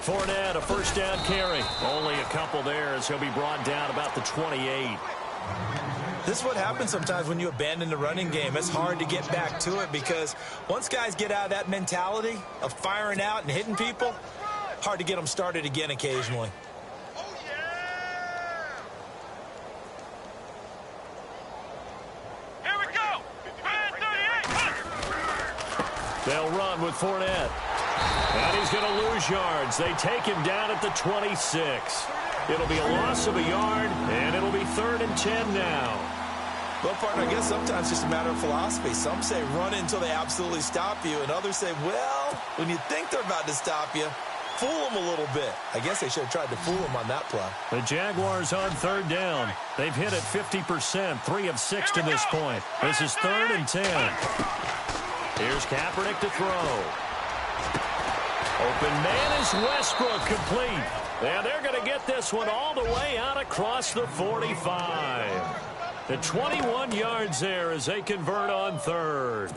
Fournette, a first down carry. Only a couple there as he'll be brought down about the 28. This is what happens sometimes when you abandon the running game. It's hard to get back to it, because once guys get out of that mentality of firing out and hitting people, hard to get them started again occasionally. Here we go. They'll run with Fournette. And he's going to lose yards. They take him down at the 26. It'll be a loss of a yard, and it'll be 3rd and 10 now. Well, partner, I guess sometimes it's just a matter of philosophy. Some say run until they absolutely stop you, and others say, well, when you think they're about to stop you, fool them a little bit. I guess they should have tried to fool them on that play. The Jaguars on 3rd down. They've hit it 50%, 3 of 6 to this point. This is 3rd and 10. Here's Kaepernick to throw. Open man is Westbrook, complete. And they're going to get this one all the way out across the 45. The 21 yards there as they convert on 3rd.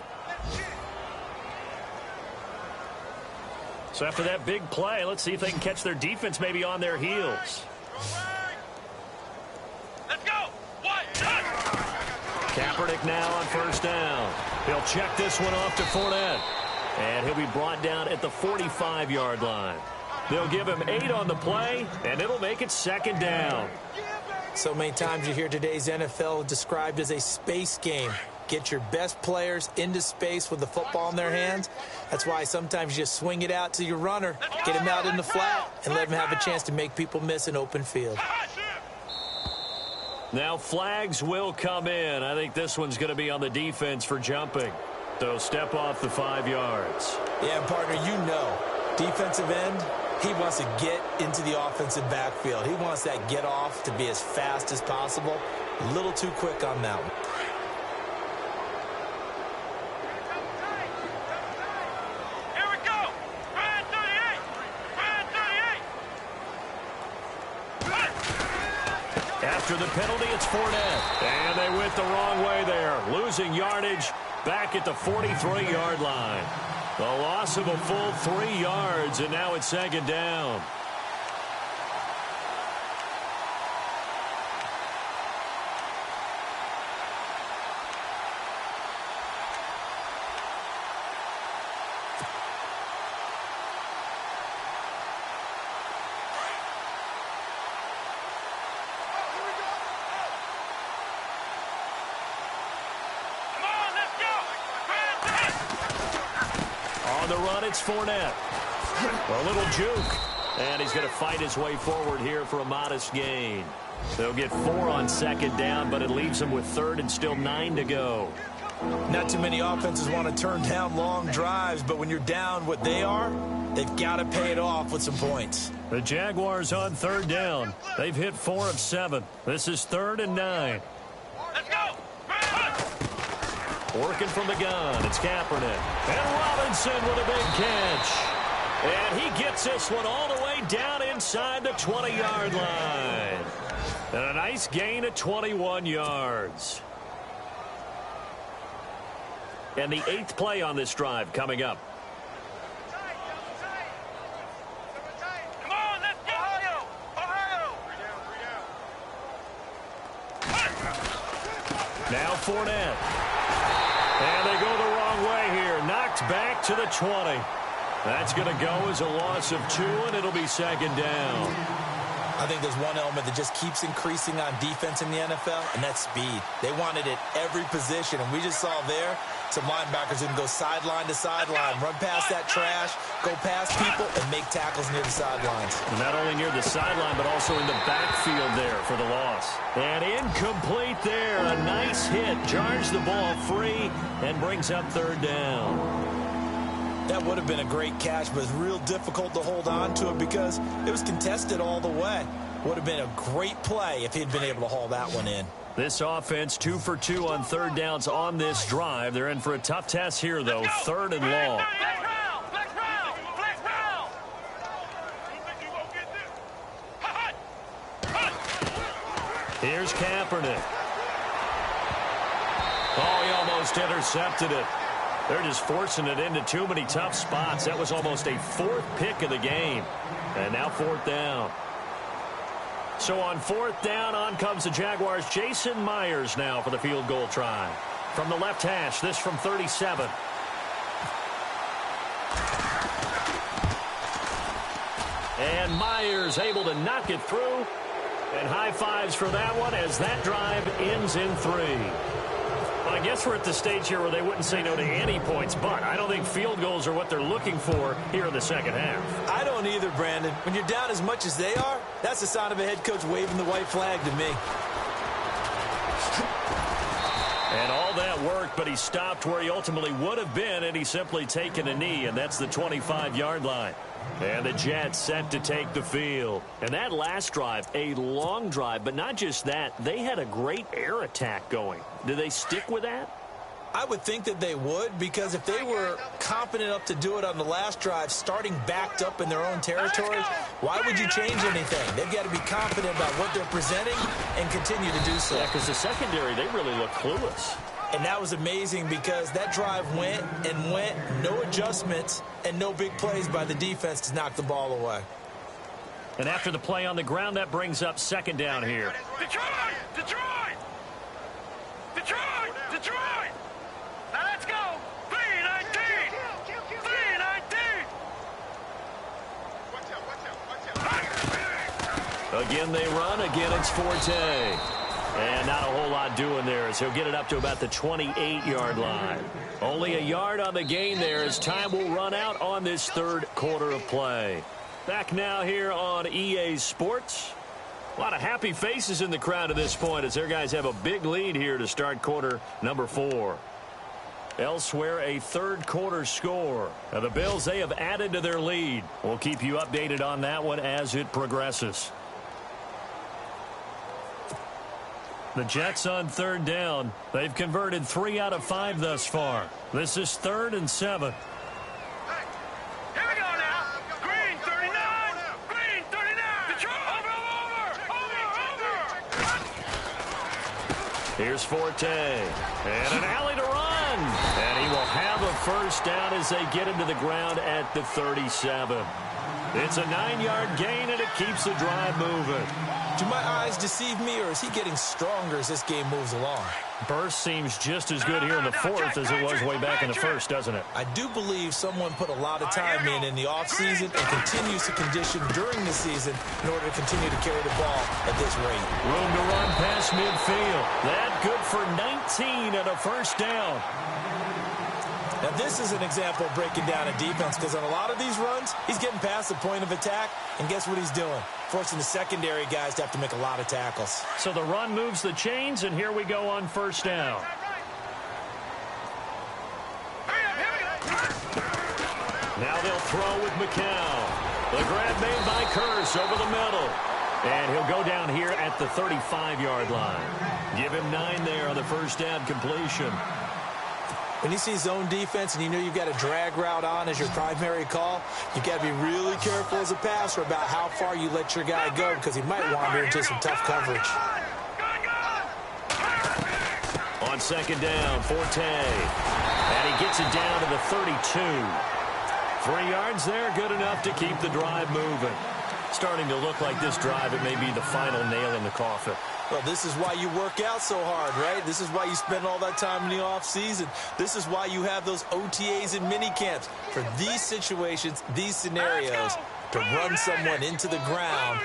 So after that big play, let's see if they can catch their defense maybe on their heels. Let's go. Kaepernick now on 1st down. He'll check this one off to Fournette. And he'll be brought down at the 45-yard line. They'll give him 8 on the play, and it'll make it 2nd down. So many times you hear today's NFL described as a space game. Get your best players into space with the football in their hands. That's why sometimes you just swing it out to your runner, get him out in the flat, and let him have a chance to make people miss an open field. Now flags will come in. I think this one's going to be on the defense for jumping. So step off the 5 yards. Yeah, partner, you know, defensive end, he wants to get into the offensive backfield. He wants that get off to be as fast as possible. A little too quick on that one. Here we go. Red 38. After the penalty, it's Fournette. And they went the wrong way there, losing yardage back at the 43-yard line. The loss of a full 3 yards, and now it's 2nd down. On the run, it's Fournette. A little juke. And he's going to fight his way forward here for a modest gain. They'll get 4 on 2nd down, but it leaves them with 3rd and still 9 to go. Not too many offenses want to turn down long drives, but when you're down what they are, they've got to pay it off with some points. The Jaguars on third down. They've hit 4 of 7. This is 3rd and 9. Let's go. Working from the gun, it's Kaepernick. And Robinson with a big catch. And he gets this one all the way down inside the 20-yard line. And a nice gain of 21 yards. And the 8th play on this drive coming up. Come on, let's go. Ohio. Now Fournette. And they go the wrong way here. Knocked back to the 20. That's going to go as a loss of 2, and it'll be 2nd down. I think there's one element that just keeps increasing on defense in the NFL, and that's speed. They want it at every position, and we just saw there some linebackers who can go sideline to sideline, run past that trash, go past people, and make tackles near the sidelines. Not only near the sideline, but also in the backfield there for the loss. And incomplete there. A nice hit. Jars the ball free and brings up 3rd down. That would have been a great catch, but it's real difficult to hold on to it because it was contested all the way. Would have been a great play if he'd been able to haul that one in. This offense 2 for 2 on 3rd downs on this drive. They're in for a tough test here, though. 3rd and long. Flex round. Here's Kaepernick. Oh, he almost intercepted it. They're just forcing it into too many tough spots. That was almost a 4th pick of the game. And now 4th down. So on 4th down, on comes the Jaguars. Jason Myers now for the field goal try. From the left hash, this from 37. And Myers able to knock it through. And high fives for that one as that drive ends in 3. Well, I guess we're at the stage here where they wouldn't say no to any points, but I don't think field goals are what they're looking for here in the second half. I don't either, Brandon. When you're down as much as they are, that's the sign of a head coach waving the white flag to me. And all that worked, but he stopped where he ultimately would have been, and he's simply taken a knee, and that's the 25-yard line. And the Jets set to take the field. And that last drive, a long drive, but not just that. They had a great air attack going. Do they stick with that? I would think that they would, because if they were confident enough to do it on the last drive, starting backed up in their own territory, why would you change anything? They've got to be confident about what they're presenting and continue to do so. Yeah, because the secondary, they really look clueless. And that was amazing because that drive went and went, no adjustments, and no big plays by the defense to knock the ball away. And after the play on the ground, that brings up 2nd down here. Detroit! Now let's go. 319. Again, they run. Again, it's Forte. And not a whole lot doing there as he'll get it up to about the 28-yard line. Only a yard on the gain there as time will run out on this 3rd quarter of play. Back now here on EA Sports. A lot of happy faces in the crowd at this point as their guys have a big lead here to start quarter number 4. Elsewhere, a 3rd quarter score. Now the Bills, they have added to their lead. We'll keep you updated on that one as it progresses. The Jets on 3rd down. They've converted 3 out of 5 thus far. This is 3rd and 7. Here we go now. Green 39. Detroit. Over. Here's Forte. And an alley to run. And he will have a first down as they get him to the ground at the 37. It's a 9-yard gain, and it keeps the drive moving. Do my eyes deceive me, or is he getting stronger as this game moves along? Burst seems just as good here in the 4th as it was way back in the 1st, doesn't it? I do believe someone put a lot of time in the offseason and continues to condition during the season in order to continue to carry the ball at this rate. Room to run past midfield. That good for 19 and a first down. Now, this is an example of breaking down a defense because on a lot of these runs, he's getting past the point of attack, and guess what he's doing? Forcing the secondary guys to have to make a lot of tackles. So the run moves the chains, and here we go on first down. Now they'll throw with McCown. The grab made by Curse over the middle. And he'll go down here at the 35-yard line. Give him 9 there on the first down completion. When you see zone defense and you know you've got a drag route on as your primary call, you've got to be really careful as a passer about how far you let your guy go because he might wander into some tough coverage. On second down, Forte. And he gets it down to the 32. 3 yards there, good enough to keep the drive moving. Starting to look like this drive, it may be the final nail in the coffin. Well, this is why you work out so hard, right? This is why you spend all that time in the offseason. This is why you have those OTAs and mini camps for these situations, these scenarios, to run someone into the ground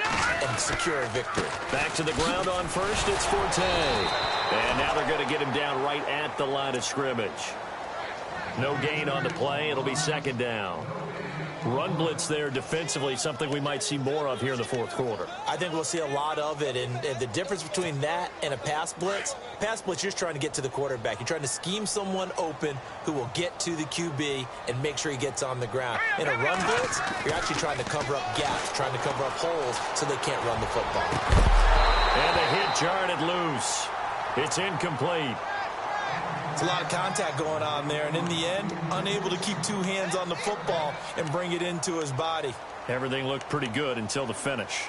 and secure a victory. Back to the ground on first, it's Forte. And now they're going to get him down right at the line of scrimmage. No gain on the play. It'll be second down. Run blitz there defensively, something we might see more of here in the fourth quarter. I think we'll see a lot of it, and the difference between that and a pass blitz, you're just trying to get to the quarterback. You're trying to scheme someone open who will get to the QB and make sure he gets on the ground. In a run blitz, you're actually trying to cover up gaps, trying to cover up holes so they can't run the football. And the hit jarred it loose. It's incomplete. It's a lot of contact going on there, and in the end, unable to keep 2 hands on the football and bring it into his body. Everything looked pretty good until the finish.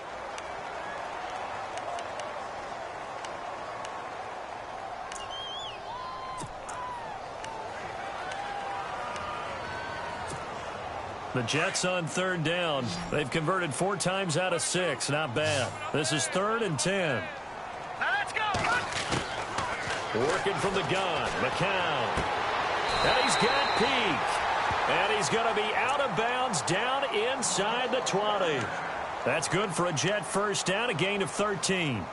The Jets on third down. They've converted 4 times out of 6. Not bad. This is 3rd and 10. Let's go. Working from the gun, McCown. And he's got Peak. And he's going to be out of bounds down inside the 20. That's good for a Jet first down, a gain of 13.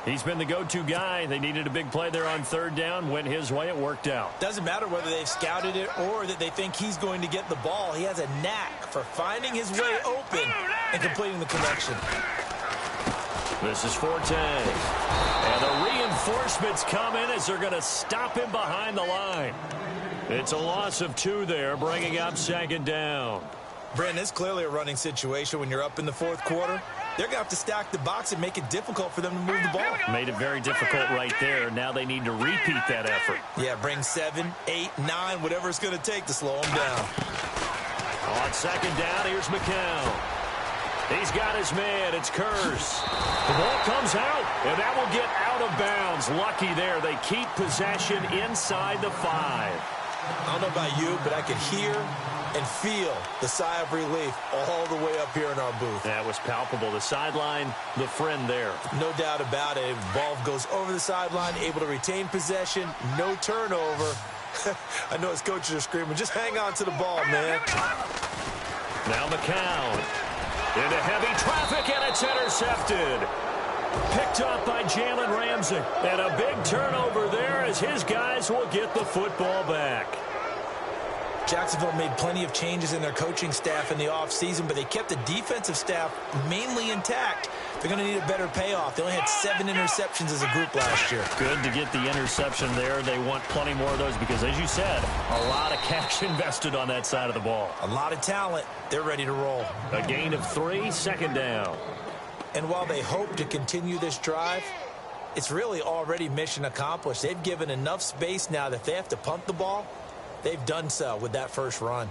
He's been the go-to guy. They needed a big play there on third down. Went his way. It worked out. Doesn't matter whether they've scouted it or that they think he's going to get the ball. He has a knack for finding his way open and completing the connection. This is Forte. And the reinforcements come in as they're going to stop him behind the line. It's a loss of 2 there, bringing up second down. Brandon, it's clearly a running situation when you're up in the fourth quarter. They're going to have to stack the box and make it difficult for them to move the ball. Made it very difficult right there. Now they need to repeat that effort. Yeah, bring 7, 8, 9, whatever it's going to take to slow them down. On second down, here's McCown. He's got his man. It's Curse. The ball comes out, and that will get out of bounds. Lucky there. They keep possession inside the 5. I don't know about you, but I could hear and feel the sigh of relief all the way up here in our booth. That was palpable. The sideline, the friend there. No doubt about it. Ball goes over the sideline, able to retain possession, no turnover. I know his coaches are screaming, just hang on to the ball, man. Now McCown into heavy traffic, and it's intercepted. Picked up by Jalen Ramsey. And a big turnover there as his guys will get the football back. Jacksonville made plenty of changes in their coaching staff in the offseason, but they kept the defensive staff mainly intact. They're going to need a better payoff. They only had 7 interceptions as a group last year. Good to get the interception there. They want plenty more of those because, as you said, a lot of cash invested on that side of the ball. A lot of talent. They're ready to roll. A gain of 3, second down. And while they hope to continue this drive, it's really already mission accomplished. They've given enough space now that if they have to punt the ball, they've done so with that first run.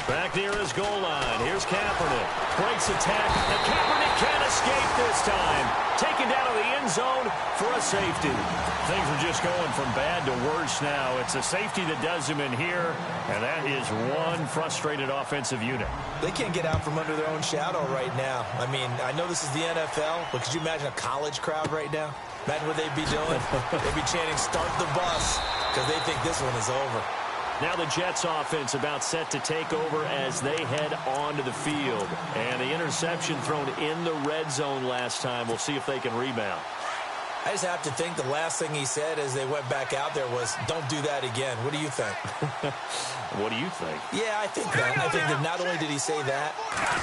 Back near his goal line. Here's Kaepernick. Breaks attack. And Kaepernick can't escape this time. Taken down to the end zone for a safety. Things are just going from bad to worse now. It's a safety that does him in here, and that is one frustrated offensive unit. They can't get out from under their own shadow right now. I mean, I know this is the NFL, but could you imagine a college crowd right now? Imagine what they'd be doing. They'd be chanting, "Start the bus," because they think this one is over. Now the Jets offense about set to take over as they head onto the field. And the interception thrown in the red zone last time. We'll see if they can rebound. I just have to think the last thing he said as they went back out there was, don't do that again. What do you think? What do you think? Yeah, I think that. I think that not only did he say that,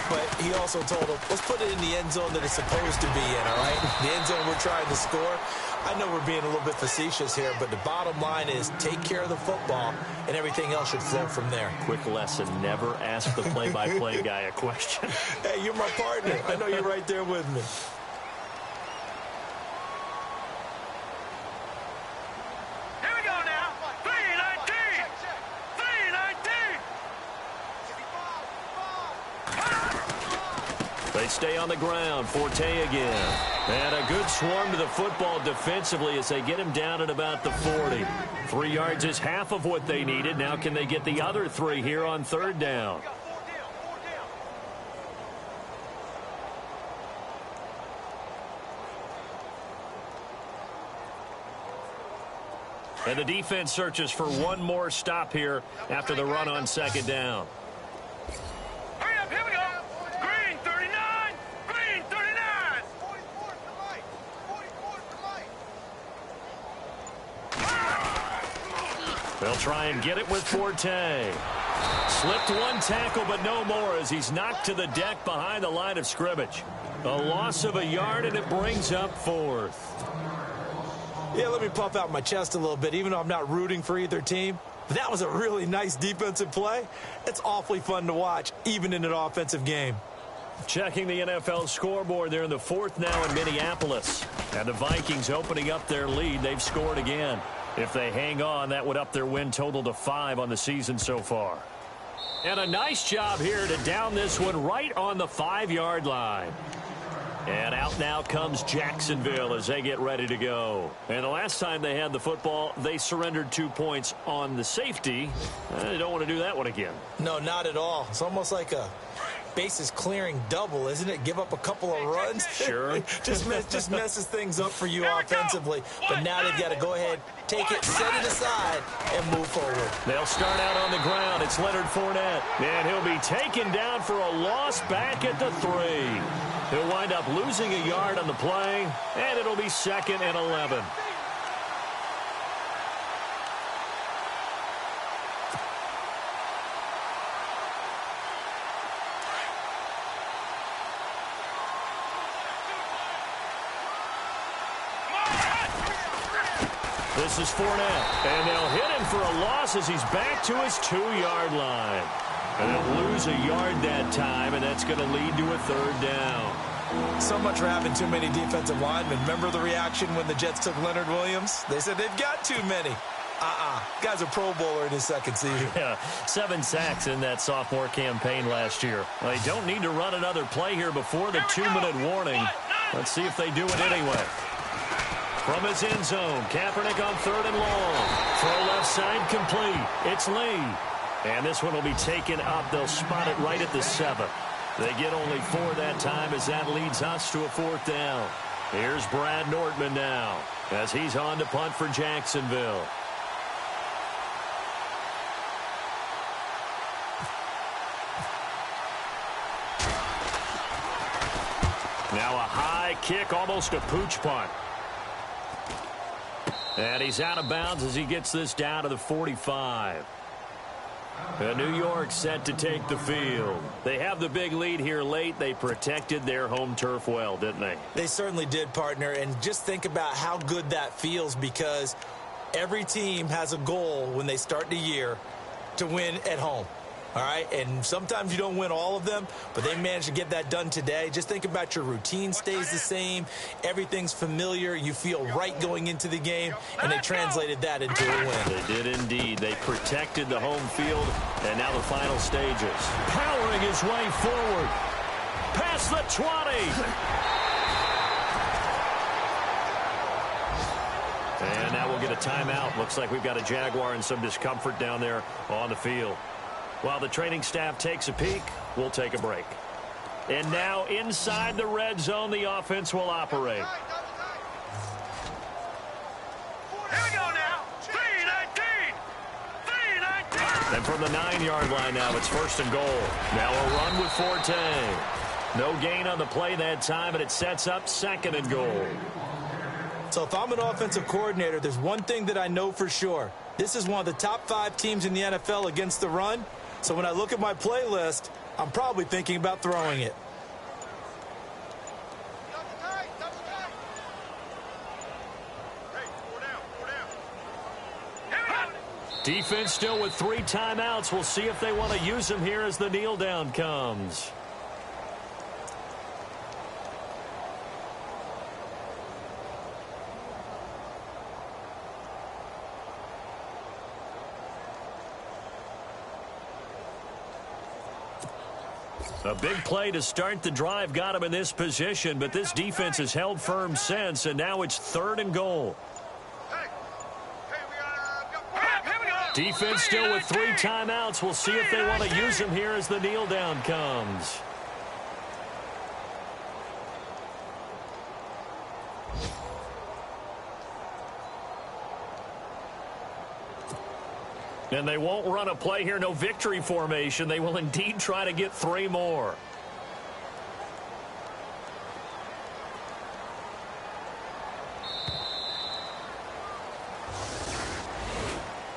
but he also told him, let's put it in the end zone that it's supposed to be in, all right? The end zone we're trying to score. I know we're being a little bit facetious here, but the bottom line is take care of the football, and everything else should flow from there. Quick lesson, never ask the play-by-play guy a question. Hey, you're my partner. I know you're right there with me. Here we go now. 319. 319. They stay on the ground. Forte again. And a good swarm to the football defensively as they get him down at about the 40. 3 yards is half of what they needed. Now can they get the other 3 here on third down? And the defense searches for one more stop here after the run on second down. Hurry up, here we go. Green 39. Green 39. 44 to the right. 44 to the right. They'll try and get it with Forte. Slipped one tackle, but no more as he's knocked to the deck behind the line of scrimmage. A loss of a yard, and it brings up fourth. Yeah, let me puff out my chest a little bit, even though I'm not rooting for either team. But that was a really nice defensive play. It's awfully fun to watch, even in an offensive game. Checking the NFL scoreboard, they're in the fourth now in Minneapolis. And the Vikings opening up their lead. They've scored again. If they hang on, that would up their win total to 5 on the season so far. And a nice job here to down this one right on the 5-yard line. And out now comes Jacksonville as they get ready to go. And the last time they had the football, they surrendered 2 points on the safety. They don't want to do that one again. No, not at all. It's almost like a bases clearing double, isn't it? Give up a couple of runs. Sure. just messes things up for you offensively. But now they've got to go ahead, take it, set it aside, and move forward. They'll start out on the ground. It's Leonard Fournette. And he'll be taken down for a loss back at the 3. He'll wind up losing a yard on the play, and it'll be 2nd and 11. This is Fournette, and they'll hit him for a loss as he's back to his 2-yard line. And they'll lose a yard that time, and that's going to lead to a 3rd down. So much for having too many defensive linemen. Remember the reaction when the Jets took Leonard Williams? They said they've got too many. Guy's a Pro Bowler in his 2nd season. Yeah, 7 sacks in that sophomore campaign last year. Well, they don't need to run another play here before the 2-minute warning. Let's see if they do it anyway. From his end zone, Kaepernick on 3rd and long. Throw left side complete. It's Lee. And this one will be taken up. They'll spot it right at the 7. They get only 4 that time as that leads us to a 4th down. Here's Brad Nortman now as he's on to punt for Jacksonville. Now a high kick, almost a pooch punt. And he's out of bounds as he gets this down to the 45. New York set to take the field. They have the big lead here late. They protected their home turf well, didn't they? They certainly did, partner. And just think about how good that feels, because every team has a goal when they start the year to win at home. All right, and sometimes you don't win all of them, but they managed to get that done today. Just think about your routine stays the same. Everything's familiar. You feel right going into the game, and they translated that into a win. They did indeed. They protected the home field, and now the final stages. Powering his way forward. Past the 20. And now we'll get a timeout. Looks like we've got a Jaguar and some discomfort down there on the field. While the training staff takes a peek, we'll take a break. And now inside the red zone, the offense will operate. Here we go now. 319. 319. And from the 9-yard line now, it's 1st and goal. Now a run with Forte. No gain on the play that time, and it sets up 2nd and goal. So if I'm an offensive coordinator, there's one thing that I know for sure. This is one of the top 5 teams in the NFL against the run. So when I look at my playlist, I'm probably thinking about throwing it. Defense still with 3 timeouts. We'll see if they want to use them here as the kneel down comes. A big play to start the drive got him in this position, but this defense has held firm since, and now it's 3rd and goal. Defense still with 3 timeouts. We'll see if they want to use them here as the kneel down comes. And they won't run a play here, no victory formation. They will indeed try to get 3 more.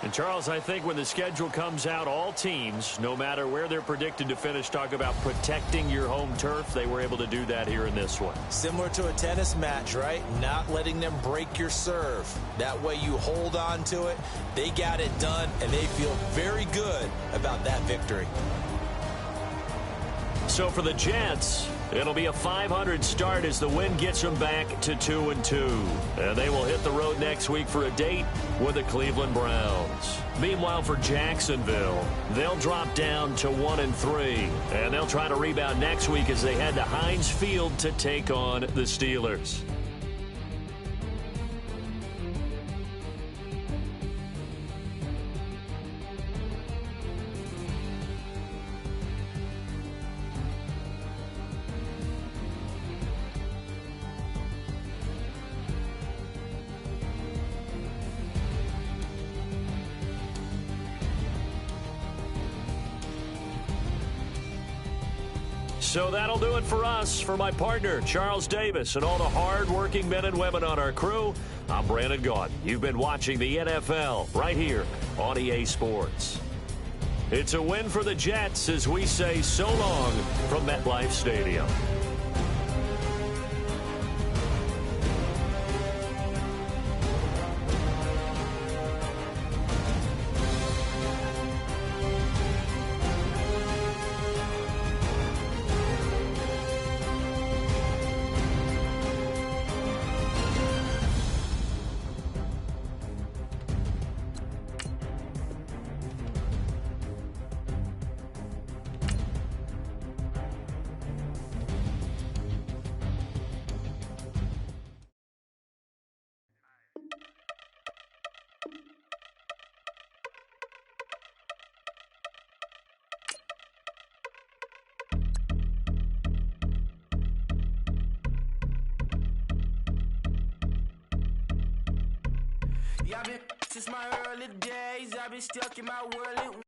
And, Charles, I think when the schedule comes out, all teams, no matter where they're predicted to finish, talk about protecting your home turf. They were able to do that here in this one. Similar to a tennis match, right? Not letting them break your serve. That way you hold on to it. They got it done, and they feel very good about that victory. So for the Jets, it'll be a 500 start as the win gets them back to 2-2. And they will hit the road next week for a date with the Cleveland Browns. Meanwhile, for Jacksonville, they'll drop down to 1-3. And they'll try to rebound next week as they head to Heinz Field to take on the Steelers. So that'll do it for us. For my partner, Charles Davis, and all the hard-working men and women on our crew, I'm Brandon Gaudin. You've been watching the NFL right here on EA Sports. It's a win for the Jets as we say so long from MetLife Stadium. Yeah, I've been since my early days. I've been stuck in my world.